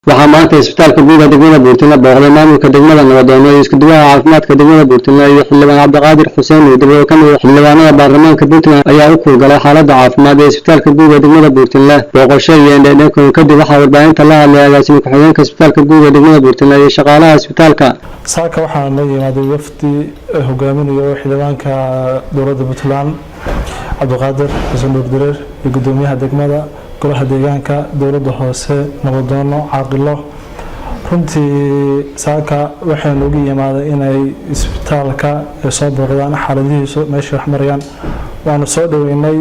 waxaa maanta isbitaalka guud degmada burtinle booqday maamulka degmada nabadoonada iyo isku duwaha caafimaadka degmada burtinle iyo xildhibaan cabdiqaadir xuseen midab oo ka mid ah xildhibaanada baarlamaanka puntland ayaa u kuulgalay xaalada caafimaad ee isbitaalka guud degmada burtinle booqasho iyo indheeyaaan kadib waxaa warbaahinta la hadlay agaasime ku-xigeenka isbitaalka guud degmada burtinle iyo shaqaalaha isbitaalka. saaka waxaa la yimaaday wafdi hogaaminayo xildhibaanka dawlada puntland cabdiqaadir xuseen midab iyo gudoomiyaha degmada golaha deegaanka dawlada hoose nabadoono caaqilo runtii saaka waxaan ugu yimaaday inay isbitaalka soo booqdaan xaaladihiisa meesha wax marayaan waana soo dhaweynay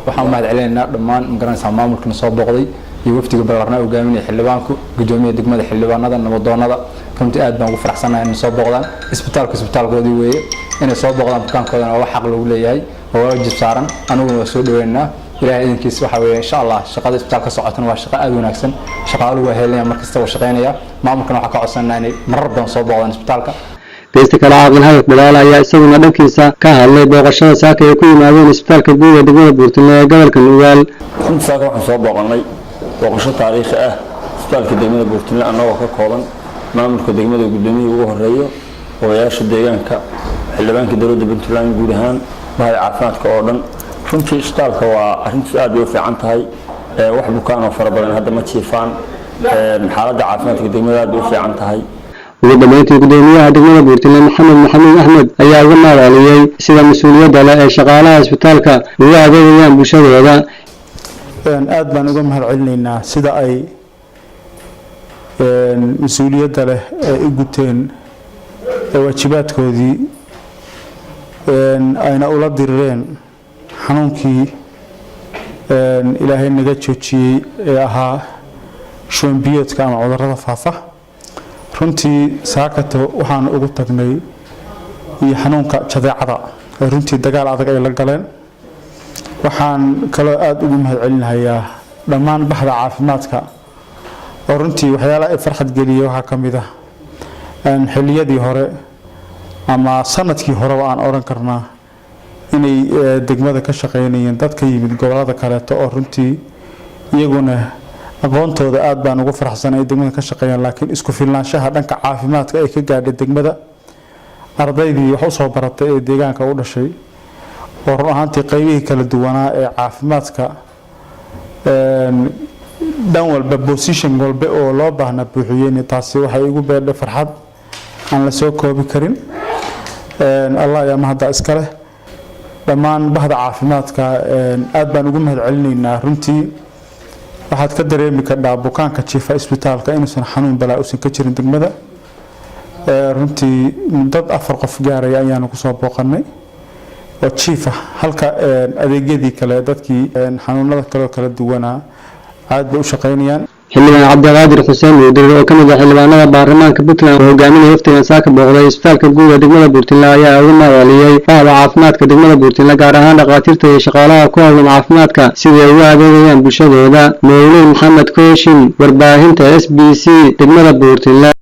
waxaan mahad celinaynaa dhammaan magaranaysa maamulka soo booqday iyo wafdiga ballarna hogaaminaya xildhibaanku gudoomiyaha degmada xildhibaanada nabadoonada runtii aad baan ugu faraxsanahay inay soo booqdaan isbitaalkoodii weeye inay soo booqdaan bukaankoodana waa xaq lagu leeyahay oo waajib saaran aniguna waa soo dhaweynaa ilaahay idinkiisa waxa weeye insha Allah shaqada isbitaalka socotana waa shaqo aad wanaagsan shaqaaluhu waa helayaan markasta waa shaqaynaya maamulkana waxa ka codsanaa inay marar badan soo booqdaan isbitaalka. Geesta kale caaqil dalaal ayaa isaguna dhankiisa ka hadlay booqashada saaka ay ku yimaadeen isbitaalka guud degmada burtinle ee gobolka Nugaal. Saaka waxaan soo booqanay booqasho taariikhi ah isbitaalka degmada burtinle anagoo ka kooban maamulka degmada gudoomiyaha ugu horeeyo odayaasha deegaanka xildhibaanka dawladda Puntland guud ahaan bahda caafimaadka oo dhan. runtii isbitaalka waa arrintiis aad u fiican tahay wax bukaan oo fara badan hadda ma jiifaan xaaladda caafimaadka degmada aad u fiican tahay. ugu dambeyntii gudoomiyaha degmada burtinle maxamed axmed ayaa uga mahadceliyay sida masuuliyadda leh ee shaqaalaha isbitaalka ugu adeegayaan bulshadooda. aad baan uga mahadcelinaynaa sida ay masuuliyadda leh ee u guteen waajibaadkoodii ayna ula dirireen xanuunkii ilaahay naga joojiyay ee ahaa shubanbiyoodka ama cudurrada faafa. runtii saakato waxaan ugu tagnay iyo xanuunka jadeecada ee runtii dagaal adag ay la galeen. waxaan kaloo aad ugu mahadcelinayaa dhammaan bahda caafimaadka oo runtii waxyaalaha ay farxad geliyay waxaa ka mid ah xilliyadii hore ama sanadkii hore aan oran karnaa inay degmada ka shaqaynayeen dad ka yimid gobolada kaleeto oo runtii iyaguna aqoontooda aad baan ugu faraxsanahay degmada ka shaqeeyaan laakiin isku filnaanshaha dhanka caafimaadka ay ka gaadhay degmada ardaydii wax u soo baratay ee deegaanka u dhashay oo run ahaantii qaybihii kala duwanaa ee caafimaadka dhan walba position walba oo loo baahnaa buuxiyeen taasi waxay igu beerdhay farxad aan la soo koobi karin. allah ayaa mahadda iska leh dhammaan bahda caafimaadka aad baan ugu mahadcelinaynaa. runtii waxaad ka dareemi kartaa bukaanka jiifa isbitaalka inuusan xanuun balaa uusan ka jirin degmada. runtii dad 4 qof gaaraya ayaanu ku soo booqanay oo jiifa halka adeegyadii kale dadkii xanuunada kala duwanaa aad bay u shaqaynayaan. xildhibaan cabdiqaadir xuseen midab oo ka mid ah xildhibaanada baarlamaanka puntland oo hogaaminaya wafdigan saaka booqday isbitaalka guud degmada burtinle ayaa ugu mahadceliyay bahda caafimaadka degmada burtinle gaar ahaan dhaqaatiirta iyo shaqaalaha ku hawlan caafimaadka sidii ay ugu adeegayaan bulshadooda. mawlid maxamed kooshin warbaahinta SBC degmada burtinle.